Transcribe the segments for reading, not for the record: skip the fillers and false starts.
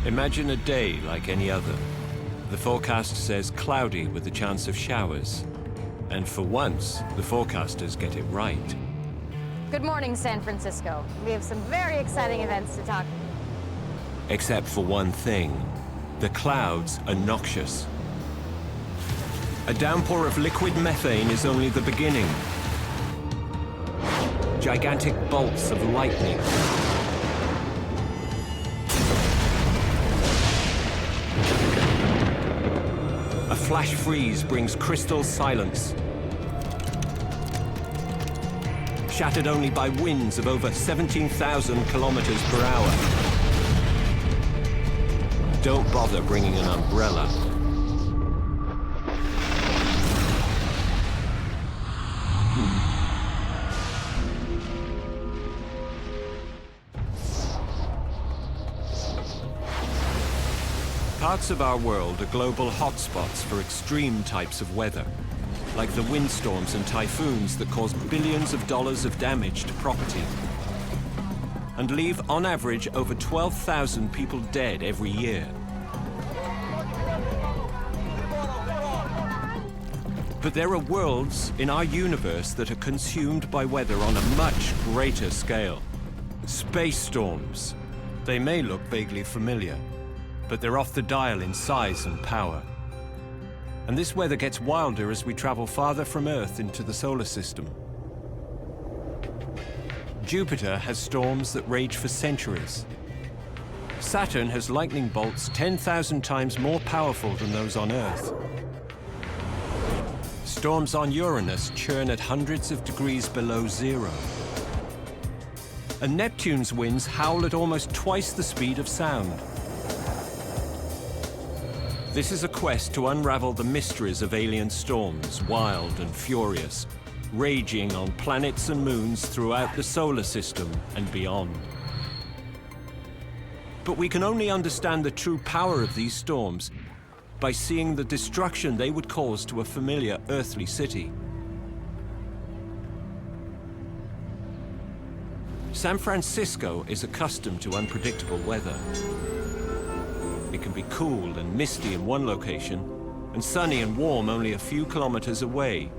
Imagine a day like any other. The forecast says cloudy with a chance of showers. And for once, the forecasters get it right. Good morning, San Francisco. We have some very exciting events to talk. Except for one thing. The clouds are noxious. A downpour of liquid methane is only the beginning. Gigantic bolts of lightning. A flash freeze brings crystal silence. Shattered only by winds of over 17,000 kilometers per hour. Don't bother bringing an umbrella. Parts of our world are global hotspots for extreme types of weather, like the windstorms and typhoons that cause billions of dollars of damage to property and leave, on average, over 12,000 people dead every year. But there are worlds in our universe that are consumed by weather on a much greater scale. Space storms. They may look vaguely familiar, but they're off the dial in size and power. And this weather gets wilder as we travel farther from Earth into the solar system. Jupiter has storms that rage for centuries. Saturn has lightning bolts 10,000 times more powerful than those on Earth. Storms on Uranus churn at hundreds of degrees below zero. And Neptune's winds howl at almost twice the speed of sound. This is a quest to unravel the mysteries of alien storms, wild and furious, raging on planets and moons throughout the solar system and beyond. But we can only understand the true power of these storms by seeing the destruction they would cause to a familiar earthly city. San Francisco is accustomed to unpredictable weather. It can be cool and misty in one location, and sunny and warm only a few kilometers away.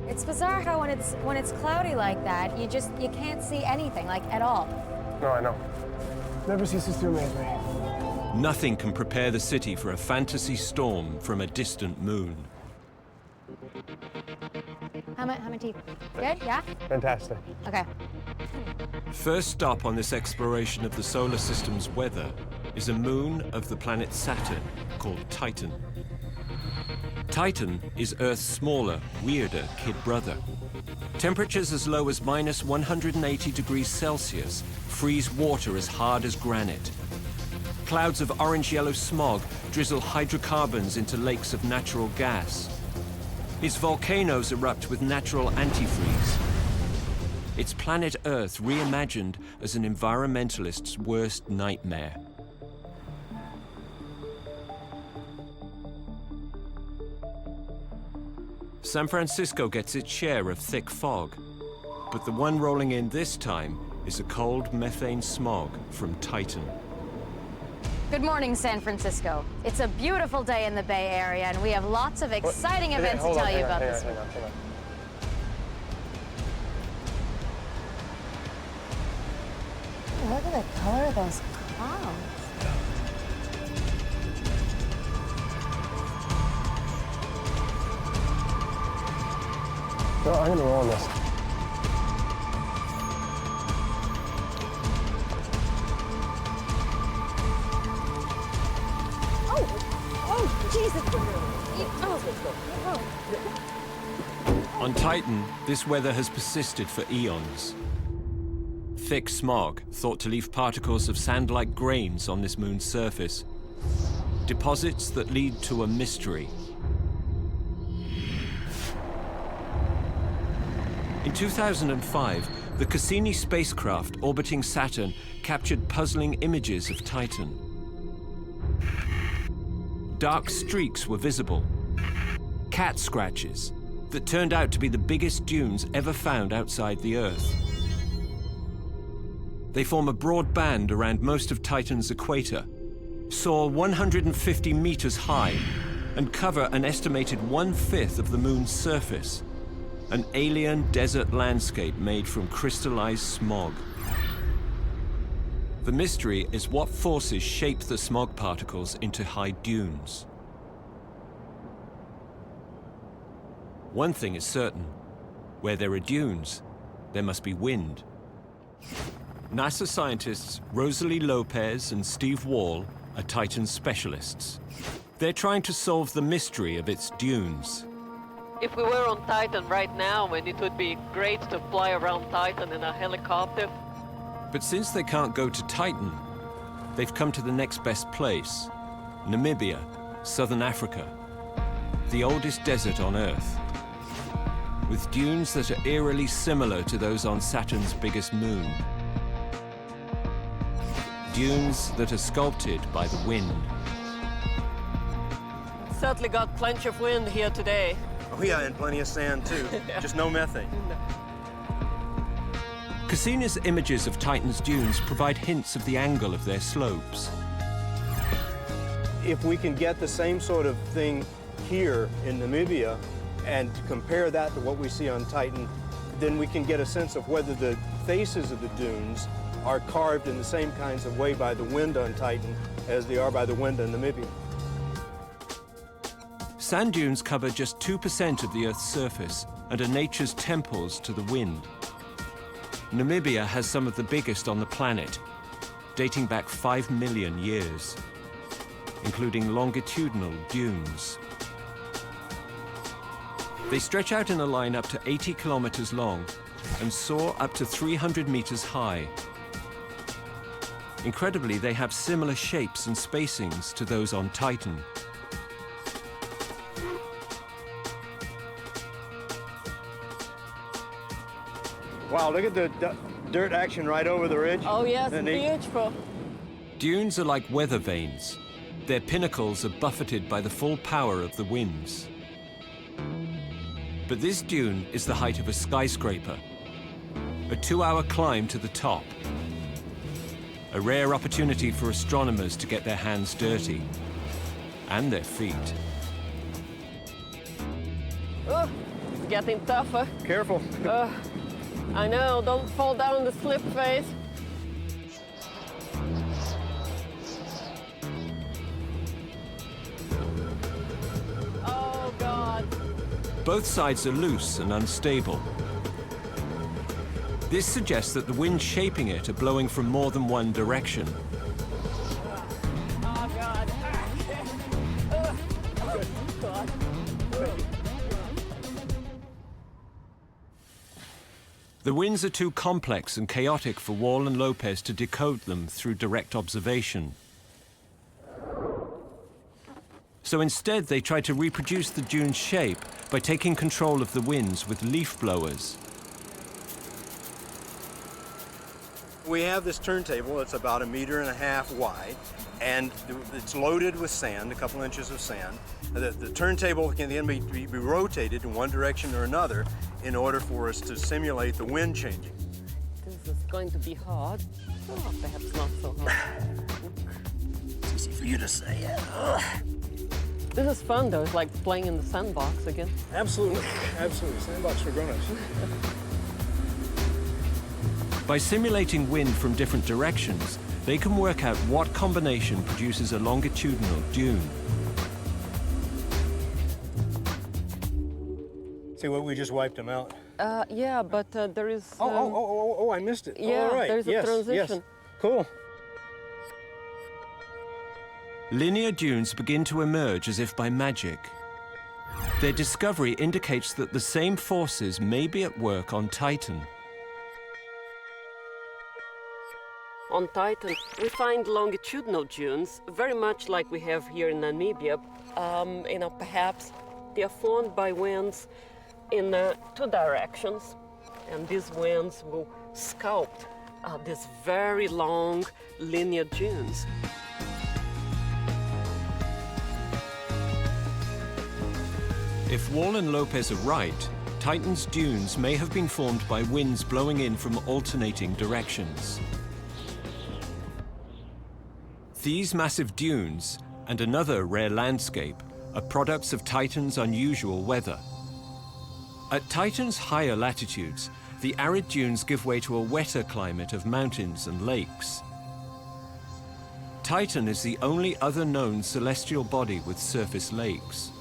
It's bizarre how when it's cloudy like that, you can't see anything, like, at all. No, I know. Never ceases to amaze me. Nothing can prepare the city for a fantasy storm from a distant moon. How many teeth? Good, yeah? Fantastic. Okay. First stop on this exploration of the solar system's weather is a moon of the planet Saturn called Titan. Titan is Earth's smaller, weirder kid brother. Temperatures as low as minus 180 degrees Celsius freeze water as hard as granite. Clouds of orange-yellow smog drizzle hydrocarbons into lakes of natural gas. Its volcanoes erupt with natural antifreeze. It's planet Earth reimagined as an environmentalist's worst nightmare. San Francisco gets its share of thick fog, but the one rolling in this time is a cold methane smog from Titan. Good morning, San Francisco. It's a beautiful day in the Bay Area, and we have lots of exciting events to tell you about this week. Hang on. Look at the color of those clouds. No, I'm gonna roll on this. Oh, Jesus! On Titan, this weather has persisted for eons. Thick smog, thought to leave particles of sand-like grains on this moon's surface. Deposits that lead to a mystery. In 2005, the Cassini spacecraft orbiting Saturn captured puzzling images of Titan. Dark streaks were visible, cat scratches that turned out to be the biggest dunes ever found outside the Earth. They form a broad band around most of Titan's equator, soar 150 meters high, and cover an estimated 1/5 of the Moon's surface, an alien desert landscape made from crystallized smog. The mystery is what forces shape the smog particles into high dunes. One thing is certain: where there are dunes, there must be wind. NASA scientists Rosalie Lopez and Steve Wall are Titan specialists. They're trying to solve the mystery of its dunes. If we were on Titan right now, and it would be great to fly around Titan in a helicopter. But since they can't go to Titan, they've come to the next best place: Namibia, southern Africa, the oldest desert on Earth, with dunes that are eerily similar to those on Saturn's biggest moon. Dunes that are sculpted by the wind. Certainly got plenty of wind here today. Oh yeah, and plenty of sand too. Just no methane. Cassini's images of Titan's dunes provide hints of the angle of their slopes. If we can get the same sort of thing here in Namibia and compare that to what we see on Titan, then we can get a sense of whether the faces of the dunes are carved in the same kinds of way by the wind on Titan as they are by the wind in Namibia. Sand dunes cover just 2% of the Earth's surface and are nature's temples to the wind. Namibia has some of the biggest on the planet, dating back 5 million years, including longitudinal dunes. They stretch out in a line up to 80 kilometers long and soar up to 300 meters high. Incredibly, they have similar shapes and spacings to those on Titan. Wow, look at the dirt action right over the ridge. Oh yes, Isn't it neat? beautiful. Dunes are like weather vanes. Their pinnacles are buffeted by the full power of the winds. But this dune is the height of a skyscraper, a 2-hour climb to the top. A rare opportunity for astronomers to get their hands dirty, and their feet. Oh, it's getting tougher. Careful. I know, don't fall down the slip face. Oh God. Both sides are loose and unstable. This suggests that the winds shaping it are blowing from more than one direction. Oh God. God. The winds are too complex and chaotic for Wall and Lopez to decode them through direct observation. So instead, they try to reproduce the dune's shape by taking control of the winds with leaf blowers. We have this turntable. It's about 1.5 meters wide, and it's loaded with sand, a couple inches of sand. The turntable can then be rotated in one direction or another in order for us to simulate the wind changing. This is going to be hard. Oh, perhaps not so hard. It's easy for you to say. This is fun though. It's like playing in the sandbox again. Absolutely, absolutely. Sandbox for grown-ups. By simulating wind from different directions, they can work out what combination produces a longitudinal dune. See what we just wiped them out. Yeah, but there is. Oh, I missed it. Yeah, all right. there's a yes, transition. Yes. Cool. Linear dunes begin to emerge as if by magic. Their discovery indicates that the same forces may be at work on Titan. On Titan, we find longitudinal dunes, very much like we have here in Namibia. Perhaps they are formed by winds in 2 directions, and these winds will sculpt these very long linear dunes. If Wall and Lopez are right, Titan's dunes may have been formed by winds blowing in from alternating directions. These massive dunes and another rare landscape are products of Titan's unusual weather. At Titan's higher latitudes, the arid dunes give way to a wetter climate of mountains and lakes. Titan is the only other known celestial body with surface lakes.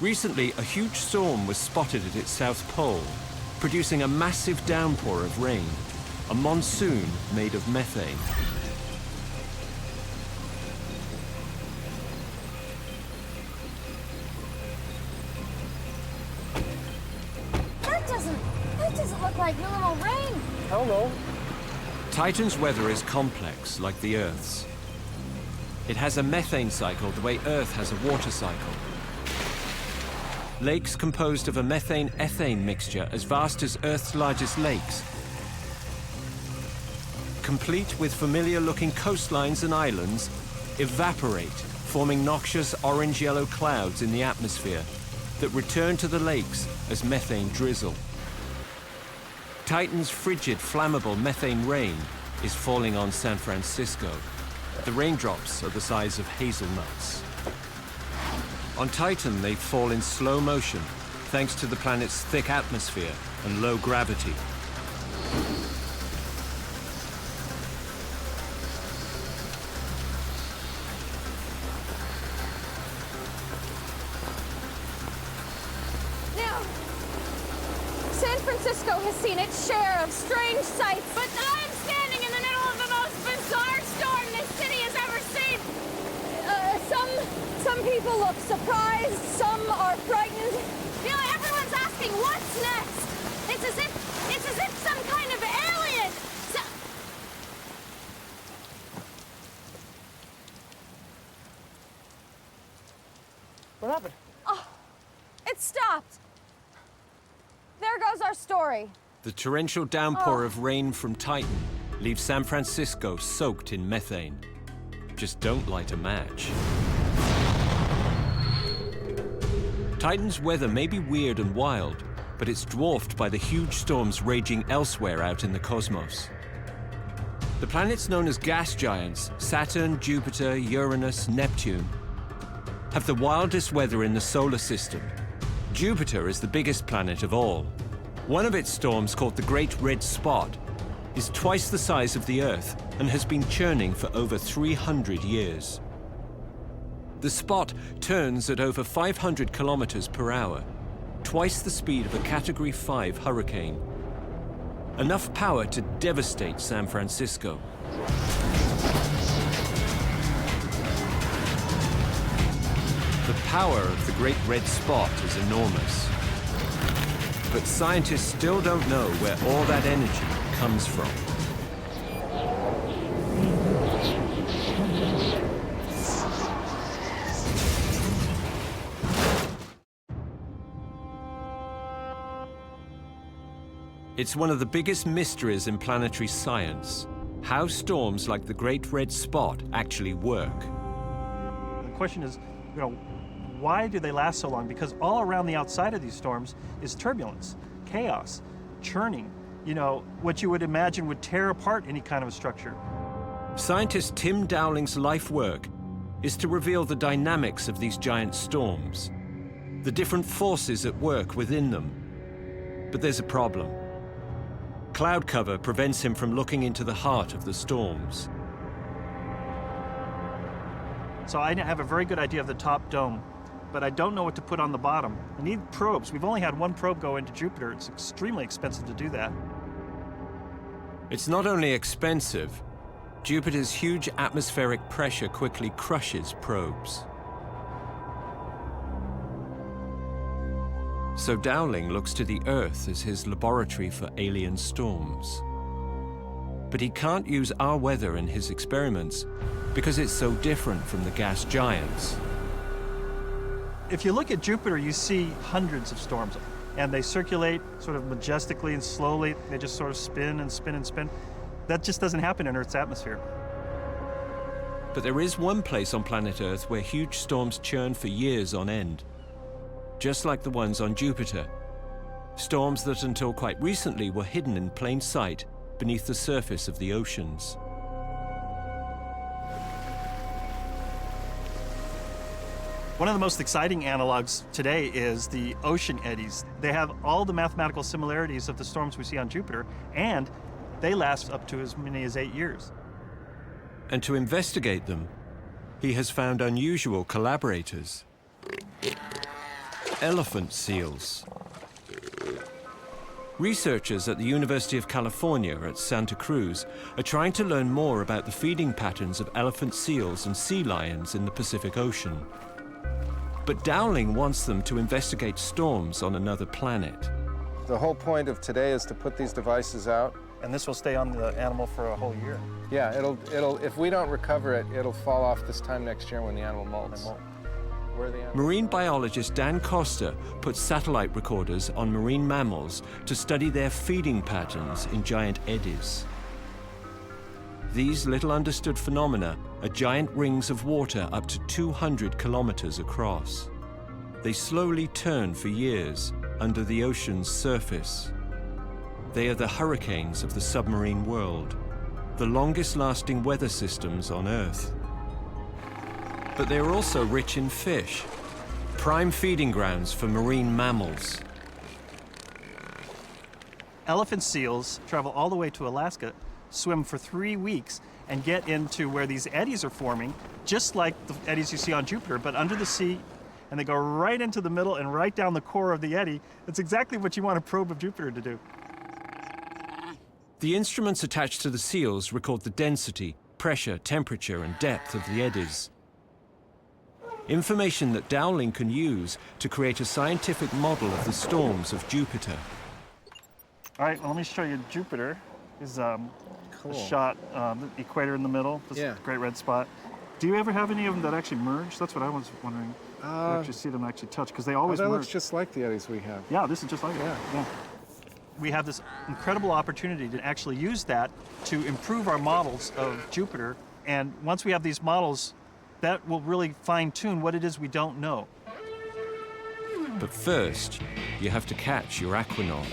Recently, a huge storm was spotted at its south pole, producing a massive downpour of rain, a monsoon made of methane. That doesn't look like normal rain. Hell no. Titan's weather is complex, like the Earth's. It has a methane cycle the way Earth has a water cycle. Lakes composed of a methane-ethane mixture as vast as Earth's largest lakes, complete with familiar-looking coastlines and islands, evaporate, forming noxious orange-yellow clouds in the atmosphere that return to the lakes as methane drizzle. Titan's frigid, flammable methane rain is falling on San Francisco. The raindrops are the size of hazelnuts. On Titan, they fall in slow motion, thanks to the planet's thick atmosphere and low gravity. Now, San Francisco has seen its share of strange sights, but I'm standing in the middle of the most bizarre storm this city has ever seen. Some people look surprised, some are frightened. You know, everyone's asking, what's next? It's as if some kind of alien. What happened? Oh, it stopped. There goes our story. The torrential downpour of rain from Titan leaves San Francisco soaked in methane. Just don't light a match. Titan's weather may be weird and wild, but it's dwarfed by the huge storms raging elsewhere out in the cosmos. The planets known as gas giants, Saturn, Jupiter, Uranus, Neptune, have the wildest weather in the solar system. Jupiter is the biggest planet of all. One of its storms, called the Great Red Spot, is twice the size of the Earth and has been churning for over 300 years. The spot turns at over 500 kilometers per hour, twice the speed of a Category 5 hurricane. Enough power to devastate San Francisco. The power of the Great Red Spot is enormous. But scientists still don't know where all that energy comes from. It's one of the biggest mysteries in planetary science, how storms like the Great Red Spot actually work. The question is, why do they last so long? Because all around the outside of these storms is turbulence, chaos, churning, what you would imagine would tear apart any kind of a structure. Scientist Tim Dowling's life work is to reveal the dynamics of these giant storms, the different forces at work within them. But there's a problem. Cloud cover prevents him from looking into the heart of the storms. So I have a very good idea of the top dome, but I don't know what to put on the bottom. I need probes. We've only had one probe go into Jupiter. It's extremely expensive to do that. It's not only expensive, Jupiter's huge atmospheric pressure quickly crushes probes. So Dowling looks to the Earth as his laboratory for alien storms. But he can't use our weather in his experiments because it's so different from the gas giants. If you look at Jupiter, you see hundreds of storms, and they circulate sort of majestically and slowly. They just sort of spin and spin and spin. That just doesn't happen in Earth's atmosphere. But there is one place on planet Earth where huge storms churn for years on end, just like the ones on Jupiter. Storms that until quite recently were hidden in plain sight beneath the surface of the oceans. One of the most exciting analogs today is the ocean eddies. They have all the mathematical similarities of the storms we see on Jupiter, and they last up to as many as 8 years. And to investigate them, he has found unusual collaborators. Elephant seals. Researchers at the University of California at Santa Cruz are trying to learn more about the feeding patterns of elephant seals and sea lions in the Pacific Ocean. But Dowling wants them to investigate storms on another planet. The whole point of today is to put these devices out. And this will stay on the animal for a whole year. Yeah, it'll if we don't recover it, it'll fall off this time next year when the animal molts. Marine biologist Dan Costa puts satellite recorders on marine mammals to study their feeding patterns in giant eddies. These little understood phenomena are giant rings of water up to 200 kilometers across. They slowly turn for years under the ocean's surface. They are the hurricanes of the submarine world, the longest-lasting weather systems on Earth. But they are also rich in fish, prime feeding grounds for marine mammals. Elephant seals travel all the way to Alaska, swim for 3 weeks, and get into where these eddies are forming, just like the eddies you see on Jupiter, but under the sea, and they go right into the middle and right down the core of the eddy. It's exactly what you want a probe of Jupiter to do. The instruments attached to the seals record the density, pressure, temperature, and depth of the eddies. Information that Dowling can use to create a scientific model of the storms of Jupiter. All right, well, let me show you Jupiter. Is Cool. a shot, the equator in the middle, this great red spot. Do you ever have any of them that actually merge? That's what I was wondering. You actually see them actually touch, because they always that merge. looks just like the eddies we have. Yeah, this is just like it. Yeah. We have this incredible opportunity to actually use that to improve our models of Jupiter. And once we have these models, that will really fine-tune what it is we don't know. But first, you have to catch your aquanaut.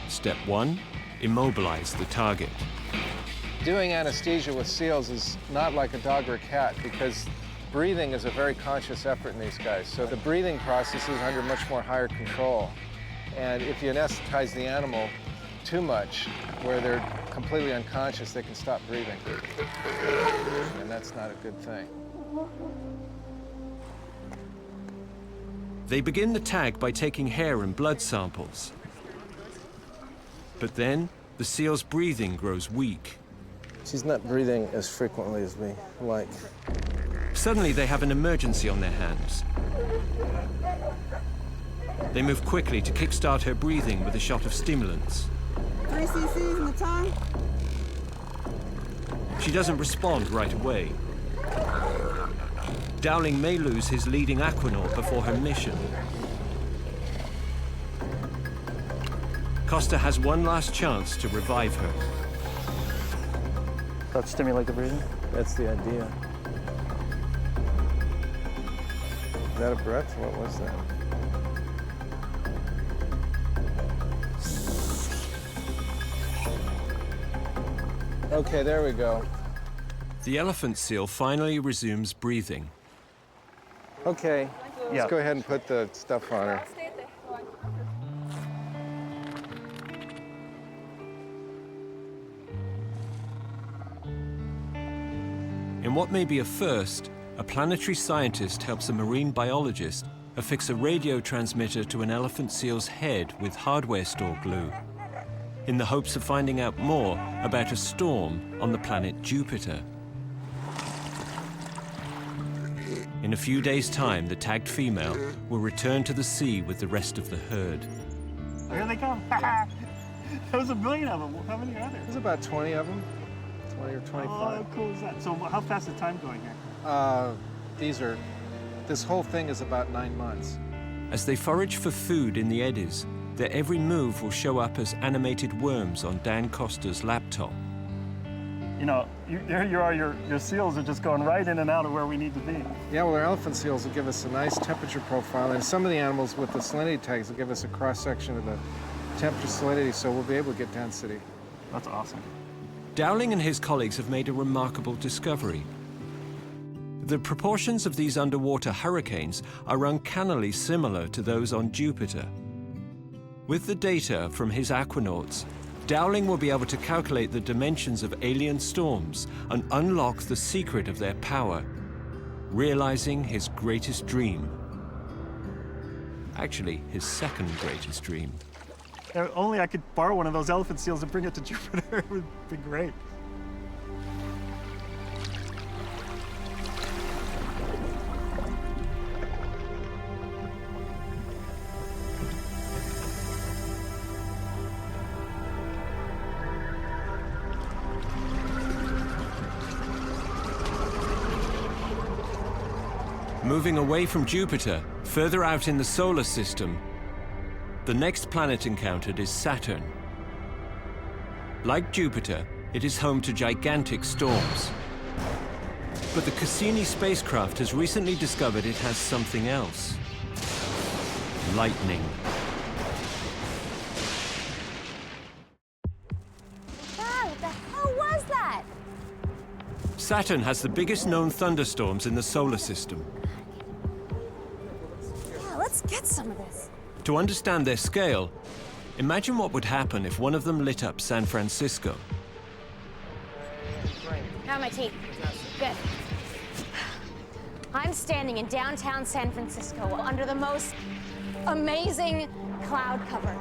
Step 1, immobilize the target. Doing anesthesia with seals is not like a dog or a cat because breathing is a very conscious effort in these guys. So the breathing process is under much more higher control. And if you anesthetize the animal too much, where they're completely unconscious, they can stop breathing. And that's not a good thing. They begin the tag by taking hair and blood samples. But then, the seal's breathing grows weak. She's not breathing as frequently as we like. Suddenly, they have an emergency on their hands. They move quickly to kickstart her breathing with a shot of stimulants. 3 cc's in the tongue. She doesn't respond right away. Dowling may lose his leading aquanaut before her mission. Costa has one last chance to revive her. That stimulate the breathing? That's the idea. Is that a breath? What was that? Okay, there we go. The elephant seal finally resumes breathing. Okay, Yeah. let's go ahead and put the stuff on her. In what may be a first, a planetary scientist helps a marine biologist affix a radio transmitter to an elephant seal's head with hardware store glue, in the hopes of finding out more about a storm on the planet Jupiter. In a few days' time, the tagged female will return to the sea with the rest of the herd. Here they come. There was a million of them. How many are there? There's about 20 of them, 20 or 25. Oh, how cool is that? So how fast is time going here? This whole thing is about 9 months. As they forage for food in the eddies, their every move will show up as animated worms on Dan Costa's laptop. You know, here you are, your seals are just going right in and out of where we need to be. Yeah, well, our elephant seals will give us a nice temperature profile, and some of the animals with the salinity tags will give us a cross-section of the temperature salinity, so we'll be able to get density. That's awesome. Dowling and his colleagues have made a remarkable discovery. The proportions of these underwater hurricanes are uncannily similar to those on Jupiter. With the data from his aquanauts, Dowling will be able to calculate the dimensions of alien storms and unlock the secret of their power, realizing his greatest dream. Actually, his second greatest dream. If only I could borrow one of those elephant seals and bring it to Jupiter. It would be great. Moving away from Jupiter, further out in the solar system, the next planet encountered is Saturn. Like Jupiter, it is home to gigantic storms. But the Cassini spacecraft has recently discovered it has something else. Lightning. God, what the hell was that? Saturn has the biggest known thunderstorms in the solar system. Yeah, let's get some of this. To understand their scale, imagine what would happen if one of them lit up San Francisco. How are my teeth? Good. I'm standing in downtown San Francisco under the most amazing cloud cover.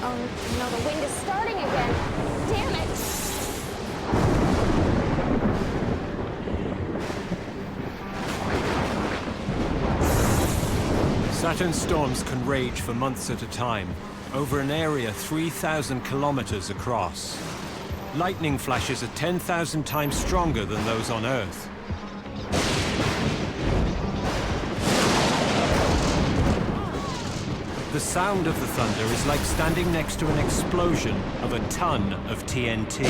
Oh no, the wind is starting again. Damn it! Saturn's storms can rage for months at a time, over an area 3,000 kilometers across. Lightning flashes are 10,000 times stronger than those on Earth. The sound of the thunder is like standing next to an explosion of a ton of TNT. You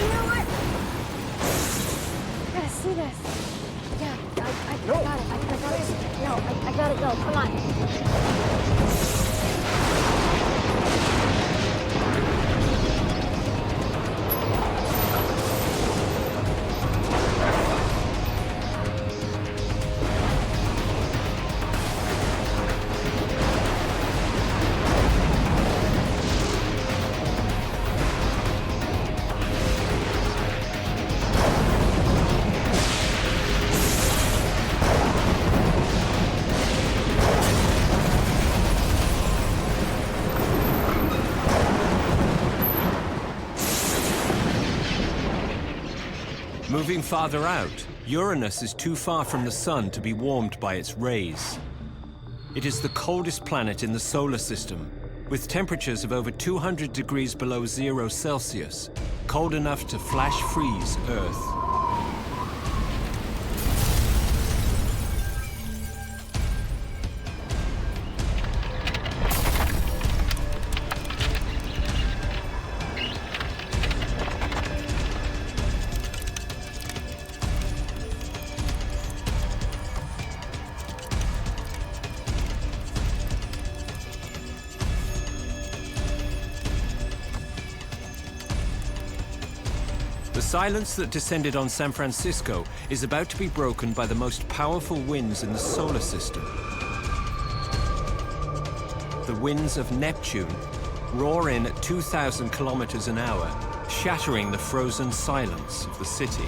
know what? I gotta see this. Yeah, I got it. I got it. No, I gotta go. Come on. Moving farther out, Uranus is too far from the sun to be warmed by its rays. It is the coldest planet in the solar system, with temperatures of over 200 degrees below 0 Celsius, cold enough to flash freeze Earth. The silence that descended on San Francisco is about to be broken by the most powerful winds in the solar system. The winds of Neptune roar in at 2,000 kilometers an hour, shattering the frozen silence of the city.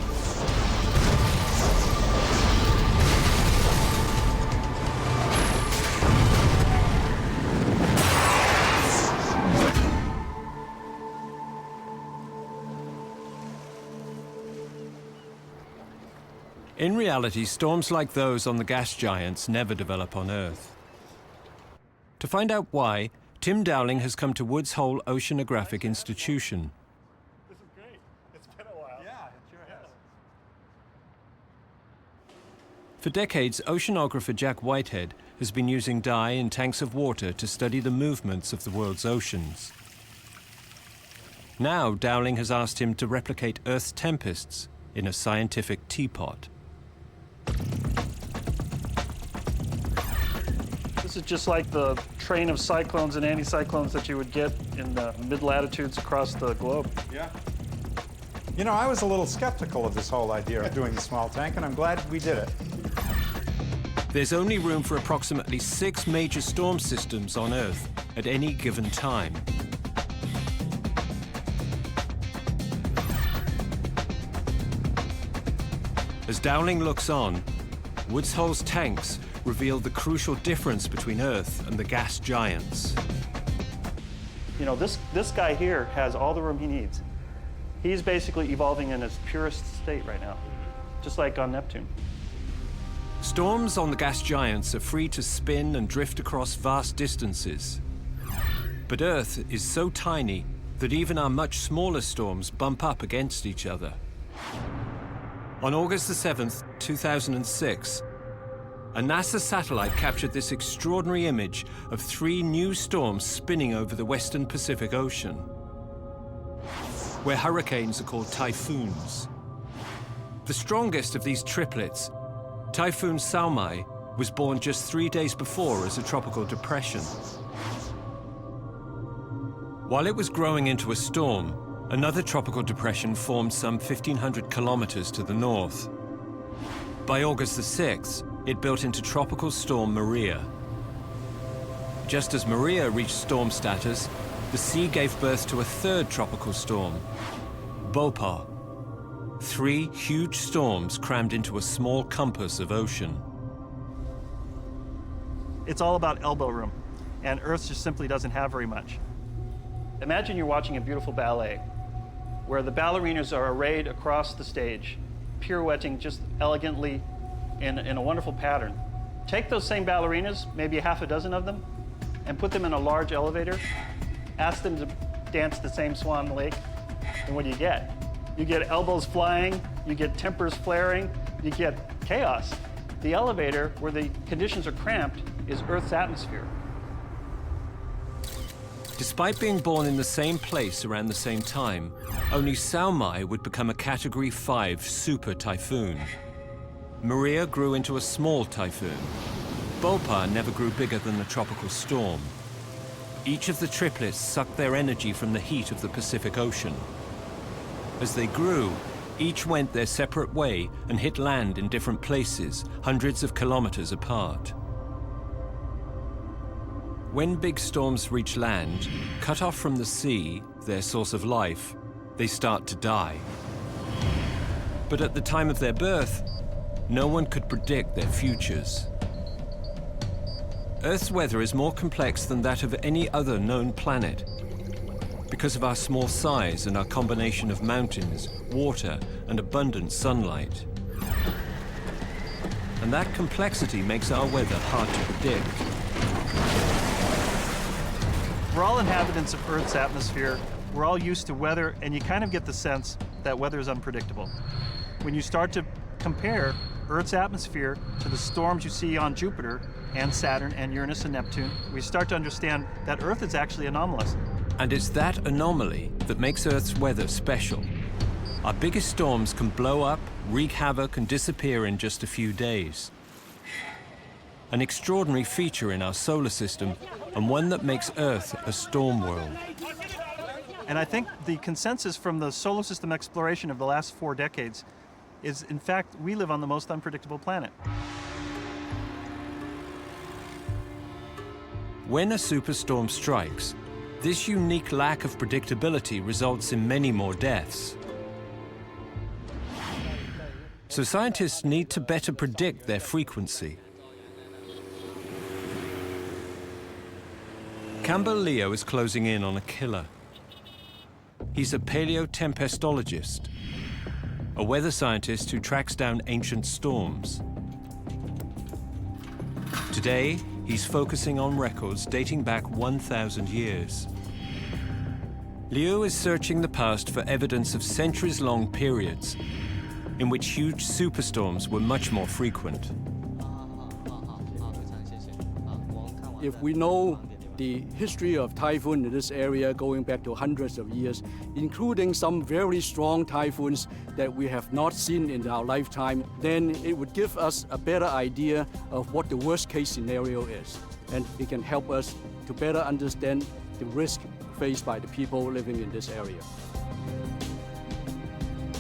In reality, storms like those on the gas giants never develop on Earth. To find out why, Tim Dowling has come to Woods Hole Oceanographic Institution. This is great. It's been a while. Yeah, it sure has. For decades, oceanographer Jack Whitehead has been using dye in tanks of water to study the movements of the world's oceans. Now, Dowling has asked him to replicate Earth's tempests in a scientific teapot. This This is just like the train of cyclones and anticyclones that you would get in the mid-latitudes across the globe. Yeah. You know, I was a little skeptical of this whole idea of doing the small tank, and I'm glad we did it. There's only room for approximately 6 major storm systems on Earth at any given time. As Dowling looks on, Woods Hole's tanks reveal the crucial difference between Earth and the gas giants. You know, this guy here has all the room he needs. He's basically evolving in its purest state right now, just like on Neptune. Storms on the gas giants are free to spin and drift across vast distances. But Earth is so tiny that even our much smaller storms bump up against each other. On August the 7th, 2006, a NASA satellite captured this extraordinary image of 3 new storms spinning over the western Pacific Ocean, where hurricanes are called typhoons. The strongest of these triplets, Typhoon Saumai, was born just 3 days before as a tropical depression. While it was growing into a storm, another tropical depression formed some 1,500 kilometers to the north. By August the 6th, it built into Tropical Storm Maria. Just as Maria reached storm status, the sea gave birth to a 3rd tropical storm, Bhopal. 3 huge storms crammed into a small compass of ocean. It's all about elbow room, and Earth just simply doesn't have very much. Imagine you're watching a beautiful ballet, where the ballerinas are arrayed across the stage, pirouetting just elegantly in a wonderful pattern. Take those same ballerinas, maybe 6 of them, and put them in a large elevator, ask them to dance the same Swan Lake, and what do you get? You get elbows flying, you get tempers flaring, you get chaos. The elevator, where the conditions are cramped, is Earth's atmosphere. Despite being born in the same place around the same time, only Saumai would become a Category 5 super typhoon. Maria grew into a small typhoon. Bhopal never grew bigger than a tropical storm. Each of the triplets sucked their energy from the heat of the Pacific Ocean. As they grew, each went their separate way and hit land in different places, hundreds of kilometers apart. When big storms reach land, cut off from the sea, their source of life, they start to die. But at the time of their birth, no one could predict their futures. Earth's weather is more complex than that of any other known planet because of our small size and our combination of mountains, water, and abundant sunlight. And that complexity makes our weather hard to predict. We're all inhabitants of Earth's atmosphere. We're all used to weather, and you kind of get the sense that weather is unpredictable. When you start to compare Earth's atmosphere to the storms you see on Jupiter and Saturn and Uranus and Neptune, we start to understand that Earth is actually anomalous. And it's that anomaly that makes Earth's weather special. Our biggest storms can blow up, wreak havoc, and disappear in just a few days. An extraordinary feature in our solar system, and one that makes Earth a storm world. And I think the consensus from the solar system exploration of the last 4 decades is, in fact, we live on the most unpredictable planet. When a superstorm strikes, this unique lack of predictability results in many more deaths. So scientists need to better predict their frequency. Campbell Leo is closing in on a killer. He's a paleotempestologist, a weather scientist who tracks down ancient storms. Today, he's focusing on records dating back 1,000 years. Leo is searching the past for evidence of centuries-long periods in which huge superstorms were much more frequent. If we know the history of typhoon in this area going back to hundreds of years, including some very strong typhoons that we have not seen in our lifetime, then it would give us a better idea of what the worst case scenario is. and it can help us to better understand the risk faced by the people living in this area.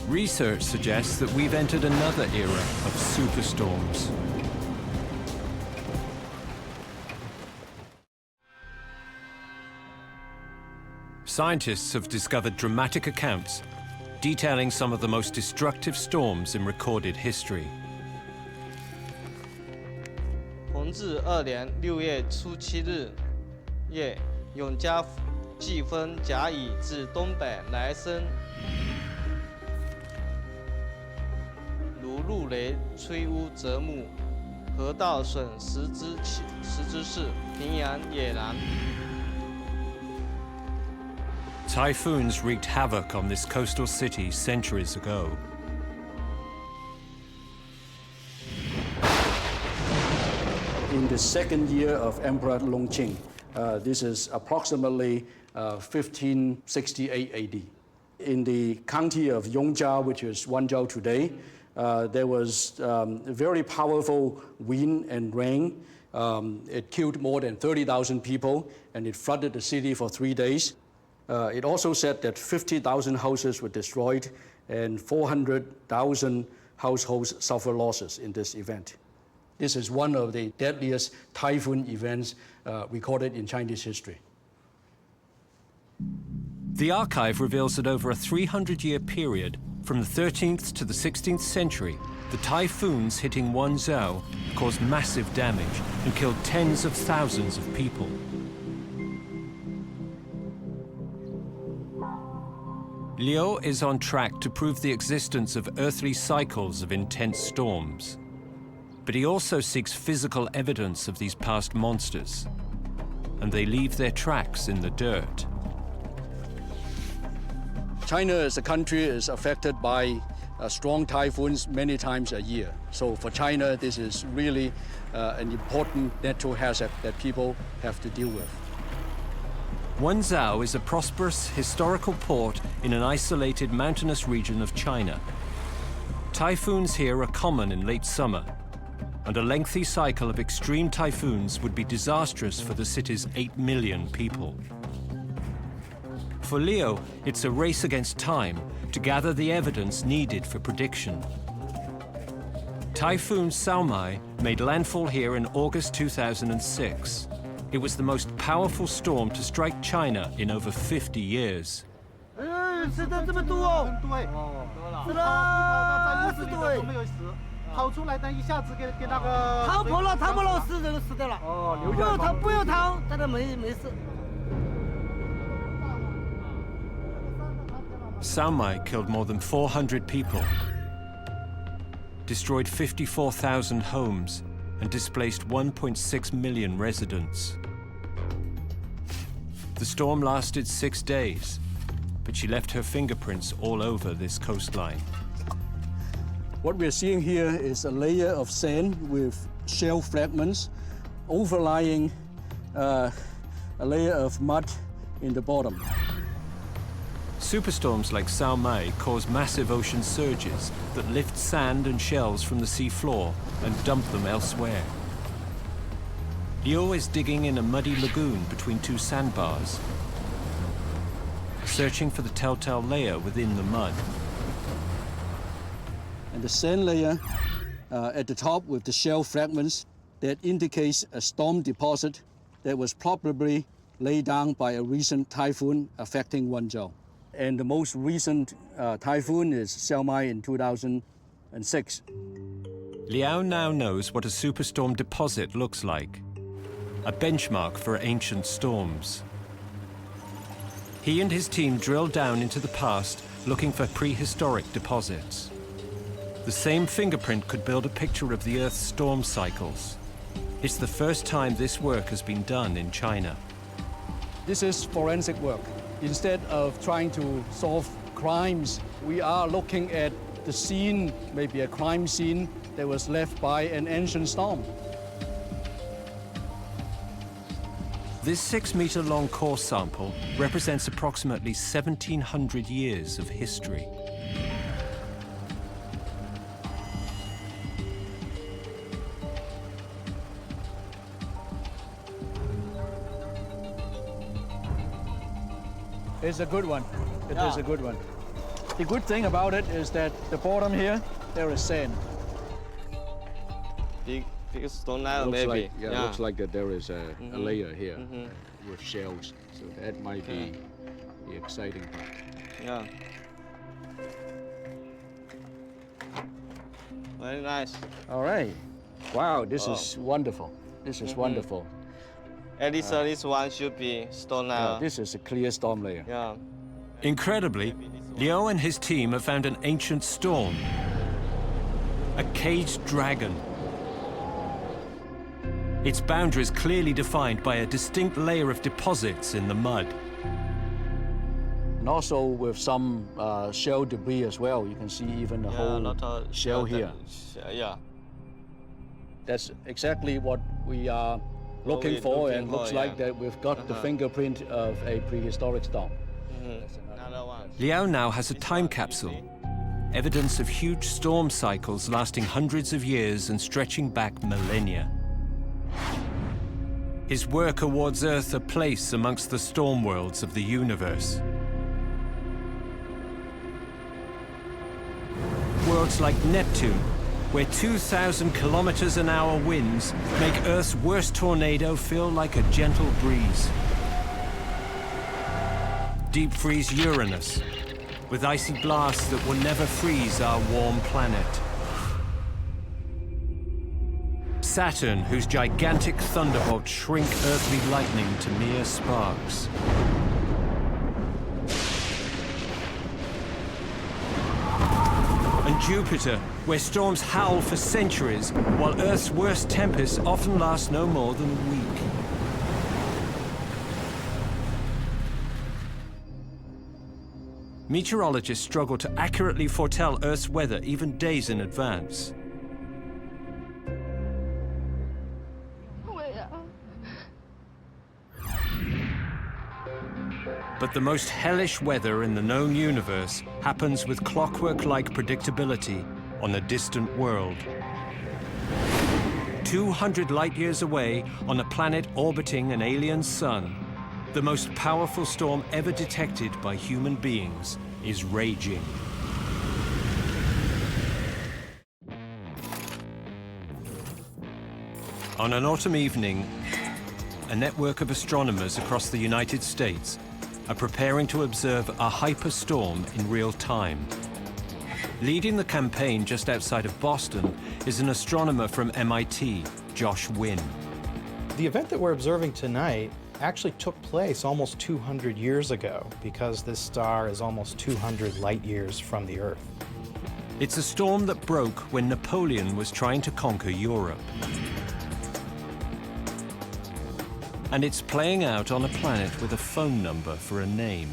Research suggests that we've entered another era of superstorms. Scientists have discovered dramatic accounts detailing some of the most destructive storms in recorded history. 弘治2年6月初7日夜，永嘉季风甲乙自东北来生，如陆雷吹乌泽木，河道损十之势，平阳野然。 Typhoons wreaked havoc on this coastal city centuries ago. In the second year of Emperor Longqing, this is approximately 1568 AD. In the county of Yongjiao, which is Wanzhou today, there was a very powerful wind and rain. It killed more than 30,000 people, and it flooded the city for 3 days. It also said that 50,000 houses were destroyed and 400,000 households suffered losses in this event. This is one of the deadliest typhoon events recorded in Chinese history. The archive reveals that over a 300-year period, from the 13th to the 16th century, the typhoons hitting Wanzhou caused massive damage and killed tens of thousands of people. Liu is on track to prove the existence of earthly cycles of intense storms. But he also seeks physical evidence of these past monsters, and they leave their tracks in the dirt. China as a country is affected by strong typhoons many times a year. So for China, this is really an important natural hazard that people have to deal with. Wanzhou is a prosperous historical port in an isolated mountainous region of China. Typhoons here are common in late summer, and a lengthy cycle of extreme typhoons would be disastrous for the city's 8 million people. For Leo, it's a race against time to gather the evidence needed for prediction. Typhoon Saomai made landfall here in August 2006. It was the most powerful storm to strike China in over 50 years. Saomai killed more than 400 people, destroyed 54,000 homes, and displaced 1.6 million residents. The storm lasted 6 days, but she left her fingerprints all over this coastline. What we're seeing here is a layer of sand with shell fragments overlying a layer of mud in the bottom. Superstorms like Saomai cause massive ocean surges that lift sand and shells from the sea floor and dump them elsewhere. Liu is digging in a muddy lagoon between two sandbars, searching for the telltale layer within the mud. And the sand layer at the top with the shell fragments that indicates a storm deposit that was probably laid down by a recent typhoon affecting Wanzhou. And the most recent typhoon is Saomai in 2006. Liao now knows what a superstorm deposit looks like, a benchmark for ancient storms. He and his team drilled down into the past looking for prehistoric deposits. The same fingerprint could build a picture of the Earth's storm cycles. It's the first time this work has been done in China. This is forensic work. Instead of trying to solve crimes, we are looking at the scene, maybe a crime scene that was left by an ancient storm. This 6-meter-long core sample represents approximately 1,700 years of history. It's a good one. It is a good one. The good thing about it is that the bottom here, there is sand. Big stone layer, Looks maybe. like, looks like that there is a layer here with shells. So that might be the exciting part. Yeah. Very nice. All right. Wow, this is wonderful. This is wonderful. At least this one should be stone layer. This is a clear storm layer. Yeah. Incredibly, Liu and his team have found an ancient storm, a caged dragon. Its boundaries clearly defined by a distinct layer of deposits in the mud. And also with some shell debris as well. You can see even the whole lot of shell here. Yeah. That's exactly what we are looking for, and looks like that we've got the fingerprint of a prehistoric storm. Another one. Liu now has a time capsule, evidence of huge storm cycles lasting hundreds of years and stretching back millennia. His work awards Earth a place amongst the storm worlds of the universe. Worlds like Neptune, where 2,000 kilometers an hour winds make Earth's worst tornado feel like a gentle breeze. Deep freeze Uranus, with icy blasts that will never freeze our warm planet. Saturn, whose gigantic thunderbolts shrink earthly lightning to mere sparks. And Jupiter, where storms howl for centuries, while Earth's worst tempests often last no more than a week. Meteorologists struggle to accurately foretell Earth's weather even days in advance. But the most hellish weather in the known universe happens with clockwork-like predictability on a distant world. 200 light-years away, on a planet orbiting an alien sun, the most powerful storm ever detected by human beings is raging. On an autumn evening, a network of astronomers across the United States are preparing to observe a hyperstorm in real time. Leading the campaign just outside of Boston is an astronomer from MIT, Josh Wynn. The event that we're observing tonight actually took place almost 200 years ago, because this star is almost 200 light years from the Earth. It's a storm that broke when Napoleon was trying to conquer Europe. And it's playing out on a planet with a phone number for a name.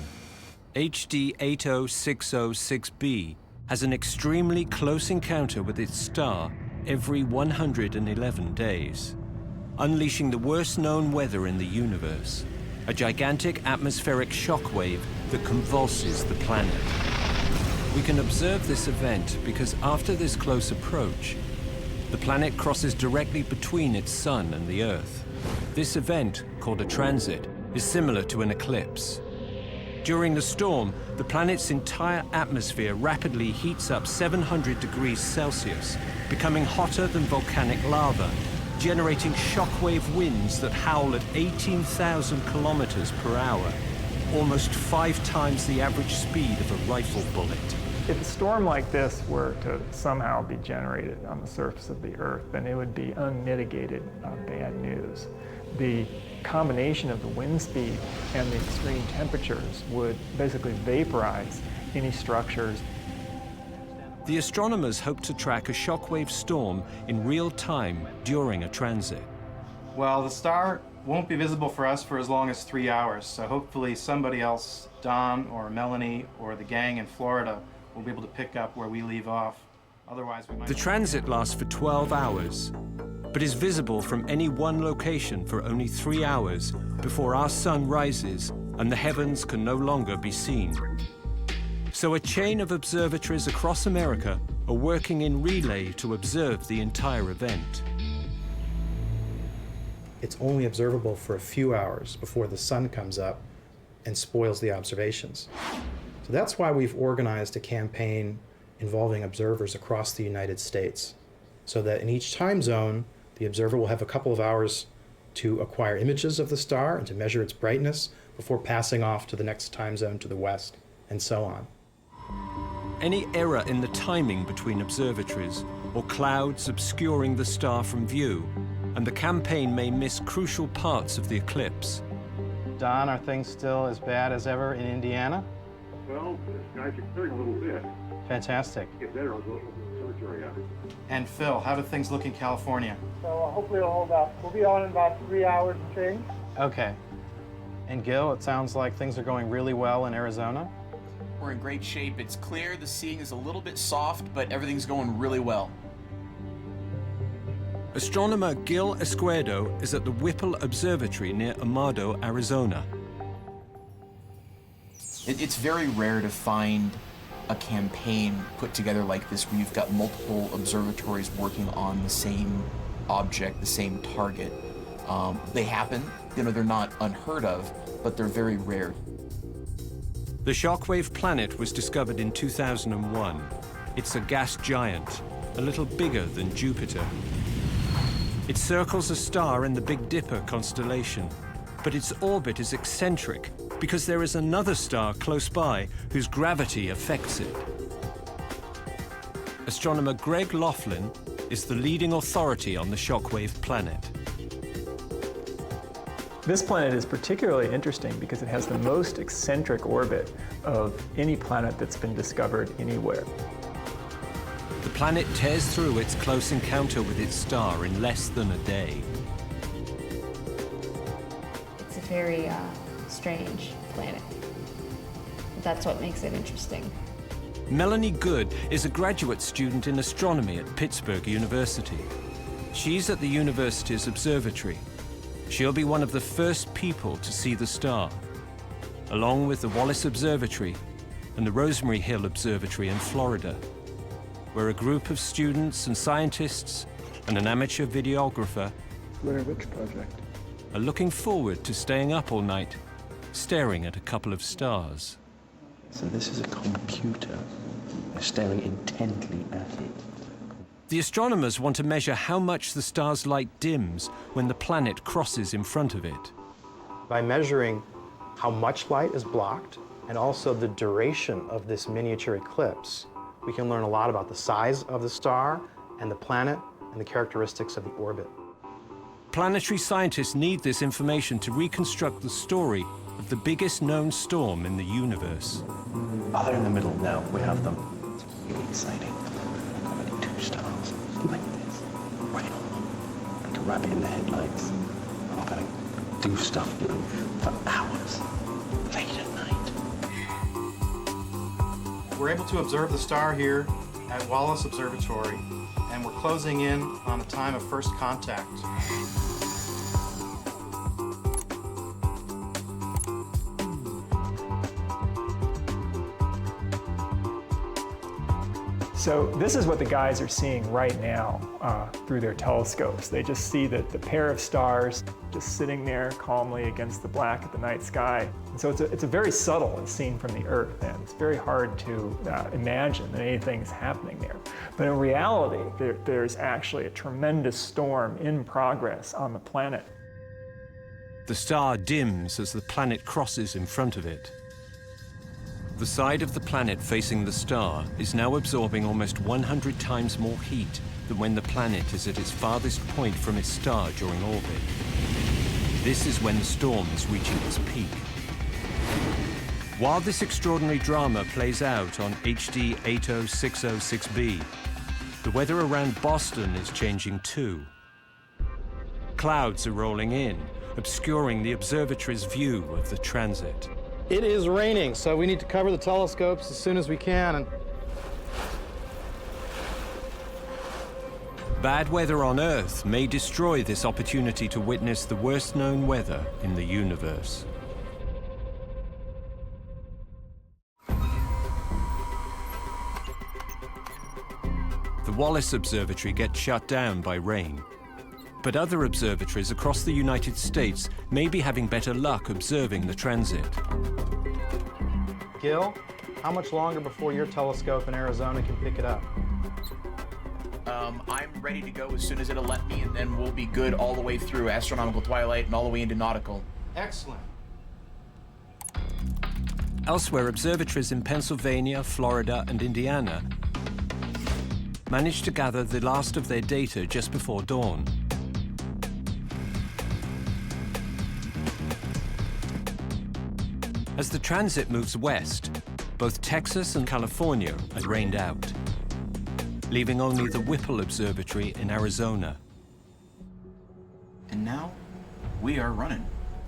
HD 80606b has an extremely close encounter with its star every 111 days, unleashing the worst known weather in the universe, a gigantic atmospheric shockwave that convulses the planet. We can observe this event because after this close approach, the planet crosses directly between its sun and the Earth. This event, called a transit, is similar to an eclipse. During the storm, the planet's entire atmosphere rapidly heats up 700 degrees Celsius, becoming hotter than volcanic lava, generating shockwave winds that howl at 18,000 kilometers per hour, almost 5 times the average speed of a rifle bullet. If a storm like this were to somehow be generated on the surface of the Earth, then it would be unmitigated bad news. The combination of the wind speed and the extreme temperatures would basically vaporize any structures. The astronomers hope to track a shockwave storm in real time during a transit. Well, the star won't be visible for us for as long as 3 hours, so hopefully somebody else, Don or Melanie or the gang in Florida, will be able to pick up where we leave off. Otherwise, we might... The transit lasts for 12 hours, but is visible from any one location for only 3 hours before our sun rises and the heavens can no longer be seen. So a chain of observatories across America are working in relay to observe the entire event. It's only observable for a few hours before the sun comes up, and spoils the observations. So that's why we've organized a campaign involving observers across the United States, so that in each time zone, the observer will have a couple of hours to acquire images of the star and to measure its brightness before passing off to the next time zone to the west, and so on. Any error in the timing between observatories or clouds obscuring the star from view, and the campaign may miss crucial parts of the eclipse. Don, are things still as bad as ever in Indiana? Well, the skies are clearing a little bit. Fantastic. Get better, I'll go to the surgery. And Phil, how do things look in California? So hopefully it'll hold up. We'll be on in about 3 hours and change. Okay. And Gil, it sounds like things are going really well in Arizona? We're in great shape. It's clear, the seeing is a little bit soft, but everything's going really well. Astronomer Gil Esquerdo is at the Whipple Observatory near Amado, Arizona. It's very rare to find a campaign put together like this where you've got multiple observatories working on the same object, the same target. They happen, they're not unheard of, but they're very rare. The Shockwave planet was discovered in 2001. It's a gas giant, a little bigger than Jupiter. It circles a star in the Big Dipper constellation, but its orbit is eccentric because there is another star close by whose gravity affects it. Astronomer Greg Laughlin is the leading authority on the Shockwave planet. This planet is particularly interesting because it has the most eccentric orbit of any planet that's been discovered anywhere. The planet tears through its close encounter with its star in less than a day. It's a very strange planet. That's what makes it interesting. Melanie Good is a graduate student in astronomy at Pittsburgh University. She's at the university's observatory. She'll be one of the first people to see the star, along with the Wallace Observatory and the Rosemary Hill Observatory in Florida, where a group of students and scientists and an amateur videographer Blair Witch Project are looking forward to staying up all night, staring at a couple of stars. So this is a computer. They're staring intently at it. The astronomers want to measure how much the star's light dims when the planet crosses in front of it. By measuring how much light is blocked and also the duration of this miniature eclipse, we can learn a lot about the size of the star and the planet and the characteristics of the orbit. Planetary scientists need this information to reconstruct the story of the biggest known storm in the universe. Oh, they're in the middle now. We have them. It's really exciting. Already 2 stars like this. Right on. Like a rabbit in the headlights. I'm gonna do stuff with them for hours. Late at night. We're able to observe the star here at Wallace Observatory, and we're closing in on the time of first contact. So this is what the guys are seeing right now through their telescopes. They just see the pair of stars just sitting there calmly against the black of the night sky. And so it's a very subtle as seen from the Earth, and it's very hard to imagine that anything's happening there. But in reality, there's actually a tremendous storm in progress on the planet. The star dims as the planet crosses in front of it. The side of the planet facing the star is now absorbing almost 100 times more heat than when the planet is at its farthest point from its star during orbit. This is when the storm is reaching its peak. While this extraordinary drama plays out on HD 80606b, the weather around Boston is changing too. Clouds are rolling in, obscuring the observatory's view of the transit. It is raining, so we need to cover the telescopes as soon as we can. Bad weather on Earth may destroy this opportunity to witness the worst known weather in the universe. The Wallace Observatory gets shut down by rain. But other observatories across the United States may be having better luck observing the transit. Gil, how much longer before your telescope in Arizona can pick it up? I'm ready to go as soon as it'll let me, and then we'll be good all the way through astronomical twilight and all the way into nautical. Excellent. Elsewhere, observatories in Pennsylvania, Florida, and Indiana managed to gather the last of their data just before dawn. As the transit moves west, both Texas and California are rained out, leaving only the Whipple Observatory in Arizona. And now, we are running.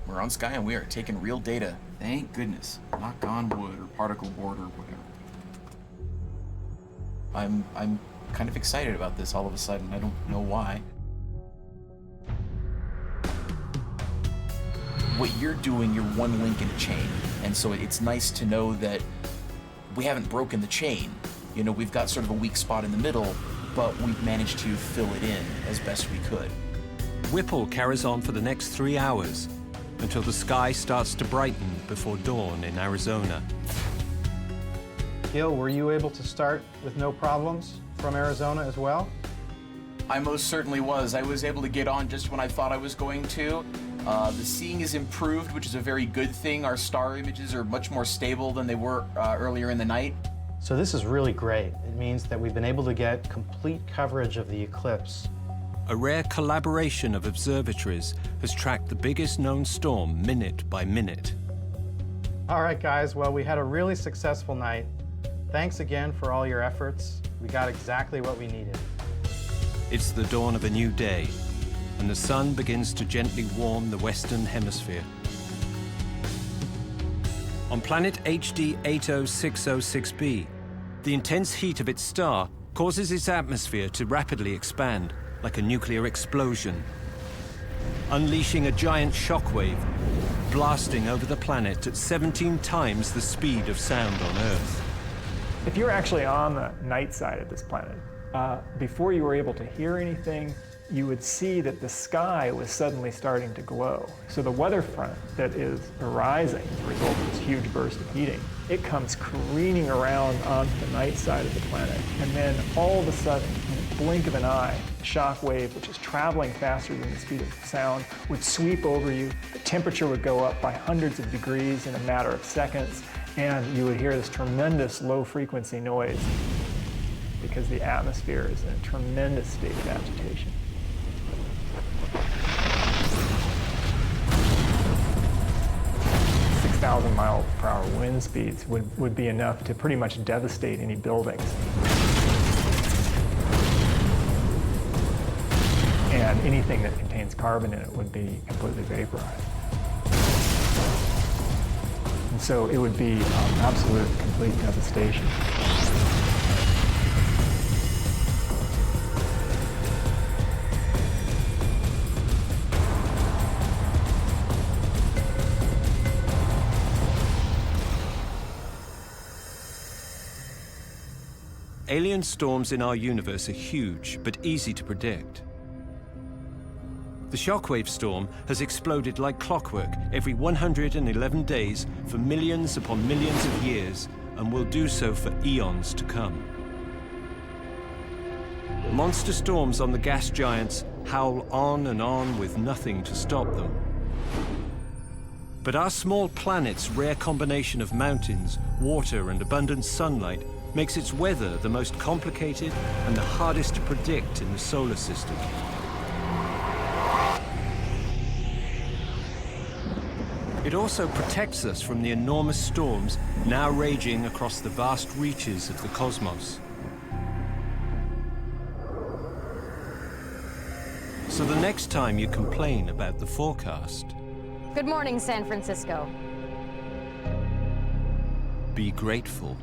We're on Sky and we are taking real data. Thank goodness. Knock on wood or particle board or whatever. I'm kind of excited about this all of a sudden. I don't know why. What you're doing, you're one link in a chain. And so it's nice to know that we haven't broken the chain. You know, we've got sort of a weak spot in the middle, but we've managed to fill it in as best we could. Whipple carries on for the next 3 hours until the sky starts to brighten before dawn in Arizona. Gil, were you able to start with no problems from Arizona as well? I most certainly was. I was able to get on just when I thought I was going to. The seeing is improved, which is a very good thing. Our star images are much more stable than they were earlier in the night. So this is really great. It means that we've been able to get complete coverage of the eclipse. A rare collaboration of observatories has tracked the biggest known storm minute by minute. All right, guys, well, we had a really successful night. Thanks again for all your efforts. We got exactly what we needed. It's the dawn of a new day, and the sun begins to gently warm the Western Hemisphere. On planet HD 80606b, the intense heat of its star causes its atmosphere to rapidly expand, like a nuclear explosion, unleashing a giant shockwave, blasting over the planet at 17 times the speed of sound on Earth. If you're actually on the night side of this planet, before you were able to hear anything, you would see that the sky was suddenly starting to glow. So the weather front that is arising as a result of this huge burst of heating, it comes careening around onto the night side of the planet. And then all of a sudden, in a blink of an eye, a shock wave, which is traveling faster than the speed of sound, would sweep over you. The temperature would go up by hundreds of degrees in a matter of seconds, and you would hear this tremendous low-frequency noise because the atmosphere is in a tremendous state of agitation. .000-mile-per-hour wind speeds would be enough to pretty much devastate any buildings. And anything that contains carbon in it would be completely vaporized. And so it would be absolute, complete devastation. Alien storms in our universe are huge, but easy to predict. The shockwave storm has exploded like clockwork every 111 days for millions upon millions of years, and will do so for eons to come. Monster storms on the gas giants howl on and on with nothing to stop them. But our small planet's rare combination of mountains, water, and abundant sunlight makes its weather the most complicated and the hardest to predict in the solar system. It also protects us from the enormous storms now raging across the vast reaches of the cosmos. So the next time you complain about the forecast, Good morning, San Francisco. be grateful.